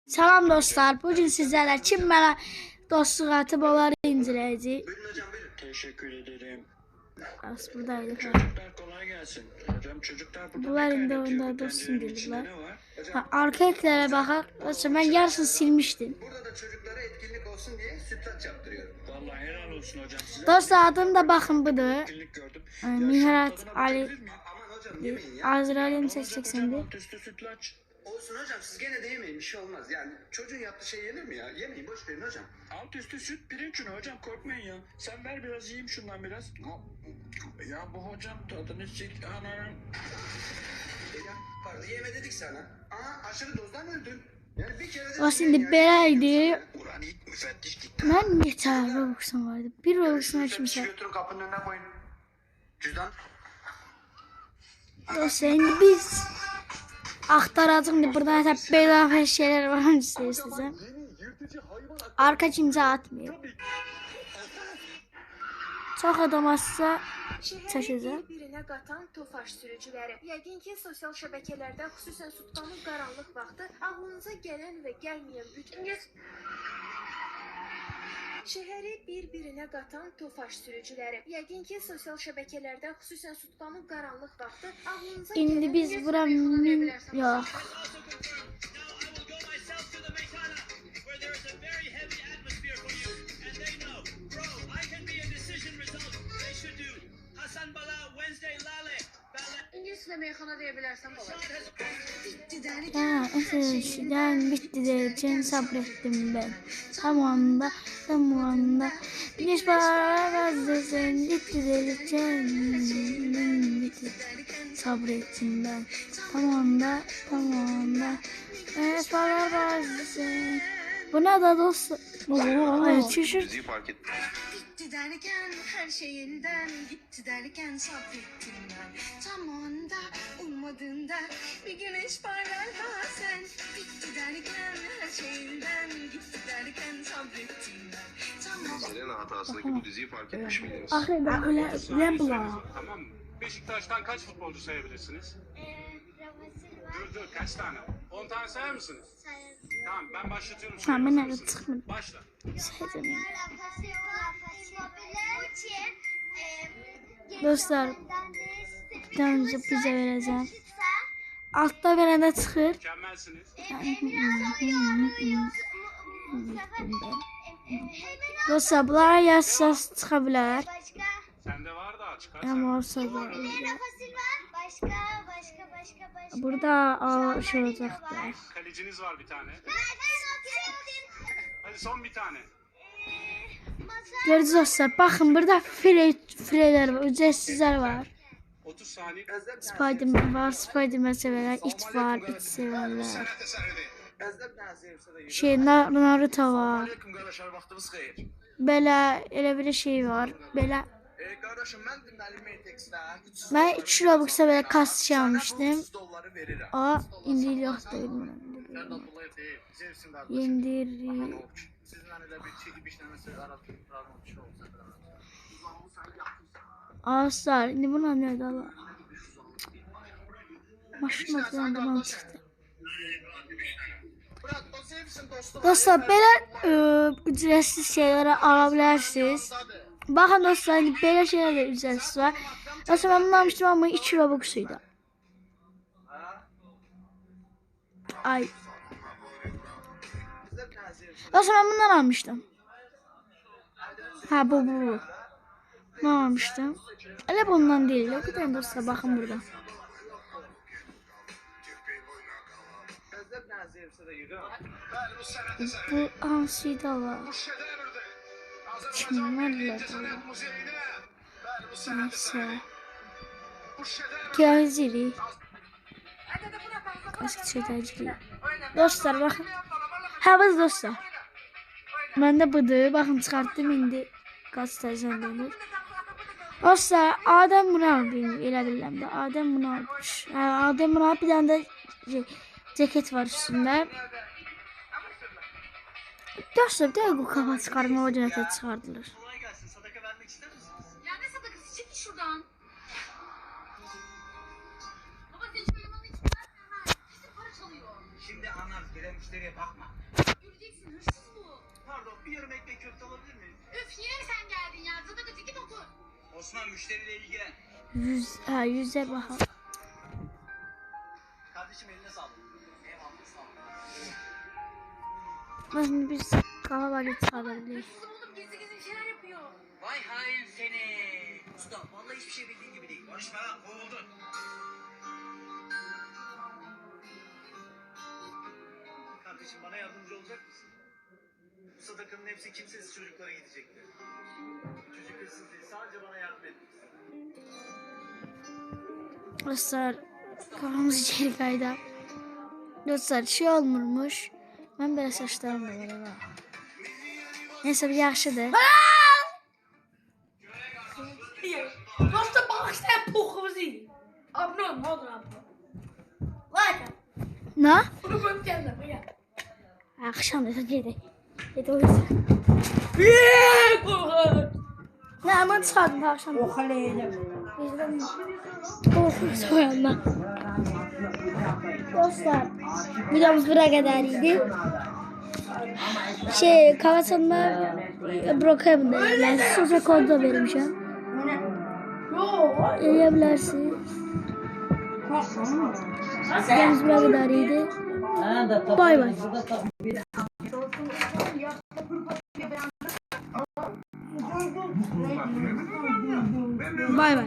Salam dostlar, bugün sizlerle kim bana dostluq atıb onları inceleyeceğiz. Buyurun hocam buyurun. Teşekkür ederim. Az buradaydı. Çocuklar kolay gelsin. Hocam çocuklar burada Bunlar ne indi kaynatıyor? onda Bu dostum tencerenin içinde dediler. ne var? Hocam Arka eklere bakar. Ben yarısını silmiştim. Burada da çocuklara etkinlik olsun diye sütlaç yaptırıyorum. vallahi helal olsun hocam size. Dostlar adım da bakın budur. Etkinlik gördüm. Miharat Tadına Ali bakabilir miyim? Aman hocam yemeyin ya. Azrail'in Ne olacak 880'di. hocam? Alt üstü sütlaç. Olsun hocam siz gene de yemeyin bir şey olmaz. Yani çocuğun yaptığı şey yenir mi ya? Yemeyin boş verin hocam. Alt üstü süt pirinç unu hocam korkmayın ya. Sen ver biraz yiyeyim şundan biraz. Ya bu hocam tadını sik anam. Vardı yeme dedik sana. Aa aşırı dozdan öldün. Yani bir kere de O şimdi belaydı. Ulan ilk müfettiş gitti. Ben geçer Robux'um vardı. Bir Robux'um açmışlar. Götürün kapının önüne koyun. Cüzdan. Dostlar şimdi biz aktaracağım buradan hep bedava şeyler var isterseniz. Arka kimse atmıyor. Çox adam atsa çəkəcəm. Bir-birinə qatan tofaş sürücüləri. Yəqin ki, sosial şəbəkələrdə, xüsusən sutkanın qaranlıq vaxtı ağlınıza gələn və gəlməyən bütün şəhəri bir-birinə qatan tofaş sürücüləri. Yəqin ki, sosial şəbəkələrdə, xüsusən sutkanın qaranlıq vaxtı ağlınıza İndi biz bura yox. İngiliscə meyxana deyə bilərsən bala. Eskiden bitti de için sabrettim ben. Tam anda güneş bağıramazdı sen gitti de için bitti. Sabrettim ben. Tam anda güneş bağıramazdı sen. Bu ne da dostum? Çüşür. Müziği fark ettim. Gitti derken her şey yeniden gitti derken sabrettim ben. Tam anda ummadığında bir güneş parlar bazen. Gitti derken her şey yeniden gitti derken sabrettim ben. Tam anda. Selena hatasındaki bu diziyi fark etmiş miydiniz? Ahire öyle bula. Tamam mı? Beşiktaş'tan kaç futbolcu sayabilirsiniz? Dur kaç tane? 10 tane sayar mısınız? Tamam ben başlatıyorum. Tamam ben Sayar evet mısınız? çıkmadım. Başla. Dostlar bir tane bize vereceğim. Altta verende çıxır. Mükemmelsiniz. Dostlar bunlara yazsaz çıxa bilər. Sende var da çıkar. Ama olsa da. Başka. Burada şey olacak da. Kaleciniz var bir tane. Hadi son bir tane. Gördünüz dostlar bakın burada fileler var. Ücretsizler var. 30 saniye. Spiderman var. Spiderman severler. It var. It severler. Naruto var. Aleyküm kardeşler vaktimiz hayır. Belə elə bir şey var. Belə Kardeşim ben dinlerim Matrix'ten. mən 2 Robux'a belə kas almışdım. $30 veririm. O indi yoxdur. Yendir. Sizin hani de bir çekip işlemesi aratın. Bir şey olsa da. Ağızlar. İndi buna ne dala? Maşın atlarından çıxdı. Bırak o sevsin dostum. Dostlar belə ücretsiz şeyləri ala bilərsiniz. Baxın dostlar, indi belə şeylər də ücretsiz var. Dostlar mən bunu almışdım amma 2 Robux'uydu. Ay. Dostlar mən bundan almışdım. Ha bu. Bunu almışdım. Elə bundan deyil. O kadar dostlar baxın burada. Bu hansıydı ala? Kimlerle dolu? Neyse. Gözleri. Kaç şeylerciliği. Dostlar bakın. Ha biz dostlar. Ben de budur. Bakın çıkarttım indi. Kaç tezden denir. Dostlar Adem bunu aldı. Elə bilirəm də. Adem bunu almış. Adem bunu aldı. Bir tane de ceket var üstünde. Dostlar bir de bu kafa çıkarma o ceketi çıkardılar. Kolay gelsin. Sadaka vermek ister misin? Ya ne sadakası? Çık şuradan. Baba senin şu elemanı hiç beğenmiyorum ha. Kesin para çalıyor. Şimdi anlar. müşteriye bakma. Göreceksin hırsız bu. Pardon, bir yarım ekmek köfte alabilir miyim? Üf yine mi sen geldin ya? Zıdıkıcı git otur. Osman müşteriyle ilgilen. 100'e bakalım. Kardeşim eline sağlık. Eyvallah sağ ol. Şimdi biz kahve var çıkarabiliriz. Hırsızı buldum gizli gizli bir şeyler yapıyor. Vay hain seni. Usta vallahi hiçbir şey bildiğin gibi değil. Konuşma lan kovuldun. Kardeşim bana yardımcı olacak mısın? Bu sadakanın hepsi kimsesiz çocuklara gidecekti. Çocuk hırsız değil, sadece bana yardım et. Dostlar kafamız içeri kaydı. Dostlar şey olmurmuş. Ben böyle saçlarım da var ama. Neyse bir yaxşıdır. Dostum bak sen pokumuz iyi. Abone ol ne olur abone. Like at. Ne? Bunu koyup kendine ya. Akşam da gidi. Gidi o yüzden. Yeee korkut. Ne aman çıkardım da akşam. Bizden korkunç soyanlar. Dostlar videomuz buraya kadar idi. Kavasanlar Brookhaven'da yani sosyal kodda vermişim. Yiyebilirsiniz. Videomuz buraya kadar idi. Bay bay. Bay bay.